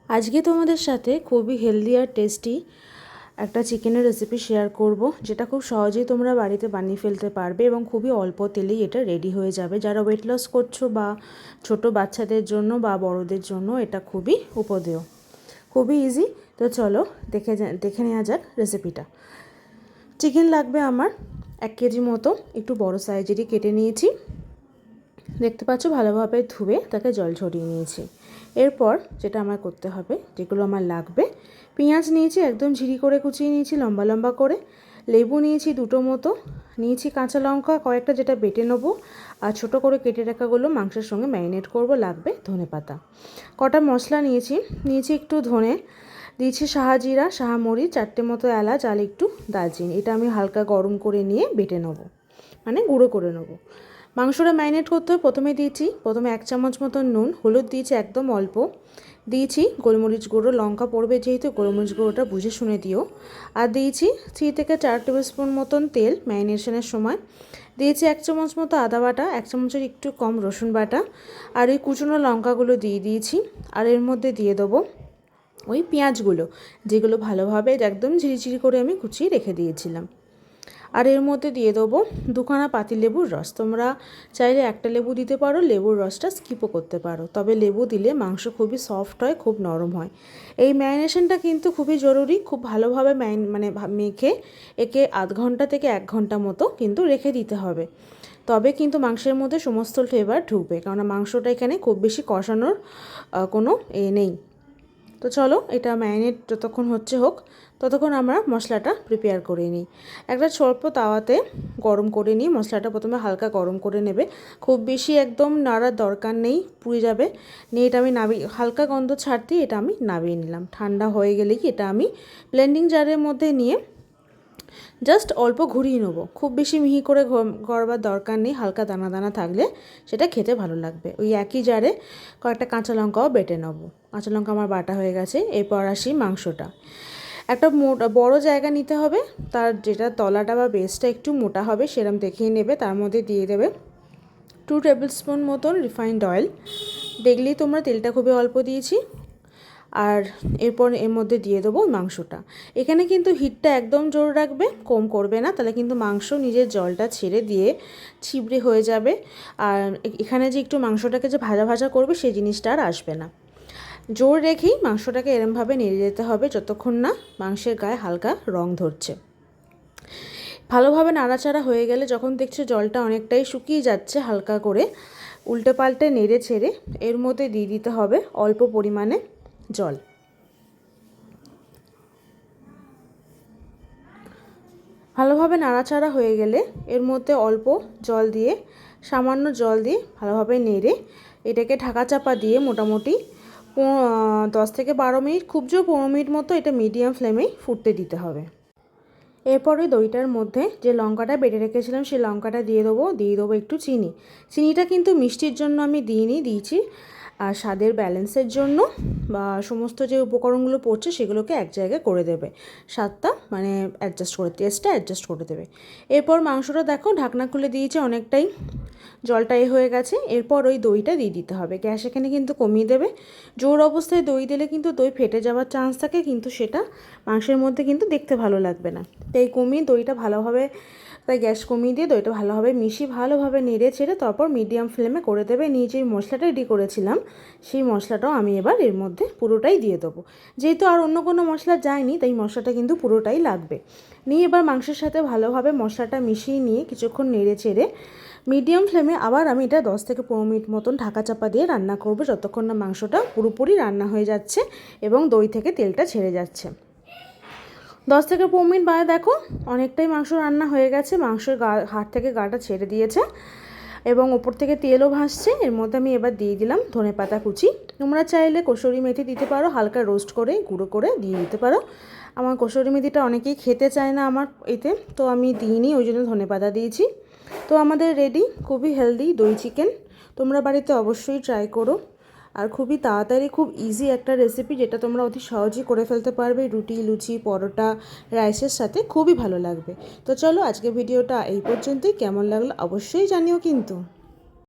আজকে তোমাদের সাথে খুবই হেলদি আর টেস্টি একটা চিকেনের রেসিপি শেয়ার করব, যেটা খুব সহজেই তোমরা বাড়িতে বানিয়ে ফেলতে পারবে এবং খুবই অল্প তেলেই এটা রেডি হয়ে যাবে। যারা ওয়েট লস করছো বা ছোট বাচ্চাদের জন্য বা বড়দের জন্য এটা খুবই উপদেয়, খুবই ইজি। তো চলো দেখে নেওয়া যাক রেসিপিটা। চিকেন লাগবে আমার 1 কেজি মতো, একটু বড় সাইজেরই কেটে নিয়েছি। দেখতে পাচ্ছ ভালোভাবে ধুয়ে তাকে জল ঝরিয়ে নিয়েছি। এরপর যেটা আমার করতে হবে, যেগুলো আমার লাগবে, পেঁয়াজ নিয়েছি একদম ঝিরি করে কুচিয়ে নিয়েছি লম্বা লম্বা করে, লেবু নিয়েছি 2টো মতো, নিয়েছি কাঁচা লঙ্কা কয়েকটা যেটা বেটে নেবো, আর ছোটো করে কেটে রাখাগুলো মাংসের সঙ্গে ম্যারিনেট করব। লাগবে ধনেপাতা, কটা মশলা নিয়েছি একটু ধনে, দিয়েছি সাহাজিরা, সাহামরি, 4টে মতো এলাচ আর একটু দারচিনি। এটা আমি হালকা গরম করে নিয়ে বেটে নেবো, মানে গুঁড়ো করে নেবো। মাংসটা ম্যারিনেট করতে হবে। প্রথমে 1 চামচ মতো নুন, হলুদ দিয়েছি একদম অল্প, দিয়েছি গোলমরিচ গুঁড়ো, লঙ্কা পড়বে যেহেতু গোলমরিচ গুঁড়োটা বুঝে শুনে দিও, আর দিয়েছি 3 থেকে 4 টেবিল স্পুন মতন তেল ম্যারিনেশনের সময়, দিয়েছি 1 চামচ মতো আদা বাটা, 1 চামচের একটু কম রসুন বাটা, আর এই কুচনো লঙ্কাগুলো দিয়ে দিয়েছি। আর এর মধ্যে দিয়ে দেবো ওই পেঁয়াজগুলো, যেগুলো ভালোভাবে একদম ঝিরিঝিরি করে আমি কুচিয়ে রেখে দিয়েছিলাম। আর এর মধ্যে দিয়ে দেবো 2খানা পাতিলেবুর রস। তোমরা চাইলে একটা লেবু দিতে পারো, লেবুর রসটা স্কিপও করতে পারো, তবে লেবু দিলে মাংস খুবই সফট হয়, খুব নরম হয়। এই ম্যারিনেশনটা কিন্তু খুবই জরুরি, খুব ভালোভাবে মেখে একে আধ ঘন্টা থেকে 1 ঘন্টা মতো কিন্তু রেখে দিতে হবে, তবে কিন্তু মাংসের মধ্যে সমস্ত ফ্লেভার ঢুকবে, কারণ মাংসটা এখানে খুব বেশি কষানোর কোনো নেই। তো চলো এটা ম্যারিনেট যতক্ষণ হোক ততক্ষণ আমরা মশলাটা প্রিপেয়ার করে নিই। একটা ছোট্ট তাওয়াতে গরম করে নিই মশলাটা, প্রথমে হালকা গরম করে নেবে, খুব বেশি একদম নাড়ার দরকার নেই, পুড়ে যাবে। নিয়ে এটা আমি হালকা গন্ধ ছাড়তেই এটা আমি নামিয়ে নিলাম। ঠান্ডা হয়ে গেলে কি এটা আমি ব্লেন্ডিং জারের মধ্যে নিয়ে জাস্ট অল্প ঘুরিয়ে নেবো, খুব বেশি মিহি করে গড়বার দরকার নেই, হালকা দানা দানা থাকলে সেটা খেতে ভালো লাগবে। ওই একই জারে কয়েকটা কাঁচা লঙ্কাও বেটে নেবো। কাঁচা লঙ্কা আমার বাটা হয়ে গেছে। এরপর আসি মাংসটা। একটা বড় জায়গা নিতে হবে, তার যেটা তলাটা বা বেসটা একটু মোটা হবে সেরকম দেখিয়ে নেবে। তার মধ্যে দিয়ে দেবে 2 টেবিল স্পুন মতন রিফাইন্ড অয়েল, দেখলেই তোমরা তেলটা খুবই অল্প দিয়েছি। আর এরপর এর মধ্যে দিয়ে দেবো মাংসটা। এখানে কিন্তু হিটটা একদম জোর রাখবে, কম করবে না, তাহলে কিন্তু মাংস নিজের জলটা ছেড়ে দিয়ে ছিবড়ে হয়ে যাবে। আর এখানে যে একটু মাংসটাকে যে ভাজা ভাজা করবে সেই জিনিসটা আর আসবে না। জোর রেখেই মাংসটাকে এরমভাবে নেড়ে যেতে হবে যতক্ষণ না মাংসের গায়ে হালকা রং ধরছে। ভালোভাবে নাড়াচাড়া হয়ে গেলে যখন দেখছো জলটা অনেকটাই শুকিয়ে যাচ্ছে, হালকা করে উল্টে পাল্টে নেড়ে ছেড়ে এর মধ্যে দিয়ে দিতে হবে অল্প পরিমাণে জল। ভালোভাবে নাড়াচাড়া হয়ে গেলে এর মধ্যে অল্প জল দিয়ে, সামান্য জল দিয়ে ভালোভাবে নেড়ে এটাকে ঢাকা চাপা দিয়ে মোটামুটি 10 থেকে 12 মিনিট, খুব জোর 15 মিনিট মতো এটা মিডিয়াম ফ্লেমেই ফুটতে দিতে হবে। এরপরে দইটার মধ্যে যে লঙ্কাটা বেটে রেখেছিলাম সেই লঙ্কাটা দিয়ে দেবো একটু চিনিটা কিন্তু মিষ্টির জন্য আমি দিয়েছি, আর স্বাদের ব্যালেন্সের জন্য বা সমস্ত যে উপকরণগুলো পড়ছে সেগুলোকে এক জায়গায় করে দেবে, স্বাদটা মানে টেস্টটা অ্যাডজাস্ট করে দেবে। এরপর মাংসটা দেখো ঢাকনা খুলে দিয়েছে, অনেকটাই জলটা হয়ে গেছে। এরপর ওই দইটা দিয়ে দিতে হবে। গ্যাস এখানে কিন্তু কমিয়ে দেবে, জোর অবস্থায় দই দিলে কিন্তু দই ফেটে যাওয়ার চান্স থাকে, কিন্তু সেটা মাংসের মধ্যে কিন্তু দেখতে ভালো লাগবে না। তাই কমিয়ে দইটা ভালোভাবে, তাই গ্যাস কমিয়ে দিয়ে দইটা ভালোভাবে মিশিয়ে ভালোভাবে নেড়ে ছেড়ে তারপর মিডিয়াম ফ্লেমে করে দেবে। নিয়ে যে মশলাটা রেডি করেছিলাম সেই মশলাটাও আমি এবার এর মধ্যে পুরোটাই দিয়ে দেবো, যেহেতু আর অন্য কোনো মশলা যায়নি তাই মশলাটা কিন্তু পুরোটাই লাগবে। নিয়ে এবার মাংসের সাথে ভালোভাবে মশলাটা মিশিয়ে নিয়ে কিছুক্ষণ নেড়ে ছেড়ে মিডিয়াম ফ্লেমে আবার আমি এটা 10 থেকে 15 মিনিট মতন ঢাকা চাপা দিয়ে রান্না করব, যতক্ষণ না মাংসটা পুরোপুরি রান্না হয়ে যাচ্ছে এবং দই থেকে তেলটা ছেড়ে যাচ্ছে। 10 থেকে 15 মিনিট বাদে দেখো অনেকটাই মাংস রান্না হয়ে গেছে, মাংসের হাড় থেকে গাটা ছেড়ে দিয়েছে এবং ওপর থেকে তেলও ভাসছে। এর মধ্যে আমি এবার দিয়ে দিলাম ধনেপাতা কুচি। তোমরা চাইলে কসুরি মেথি দিতে পারো, হালকা রোস্ট করে গুঁড়ো করে দিয়ে দিতে পারো। আমার কসুরি মেথিটা অনেকেই খেতে চায় না আমার এতে, তো আমি দিইনি, ওই জন্য ধনেপাতা দিয়েছি। তো আমাদের রেডি খুবই হেলদি দই চিকেন। তোমরা বাড়িতে অবশ্যই ট্রাই করো, আর খুবই তাড়াতাড়ি খুব ইজি একটা রেসিপি, যেটা তোমরা অতি সহজেই করে ফেলতে পারবে রুটি, লুচি, পরোটা, রাইসের সাথে খুবই ভালো লাগবে। তো চলো আজকে ভিডিওটা এই পর্যন্তই, কেমন লাগলো অবশ্যই জানিও কিন্তু।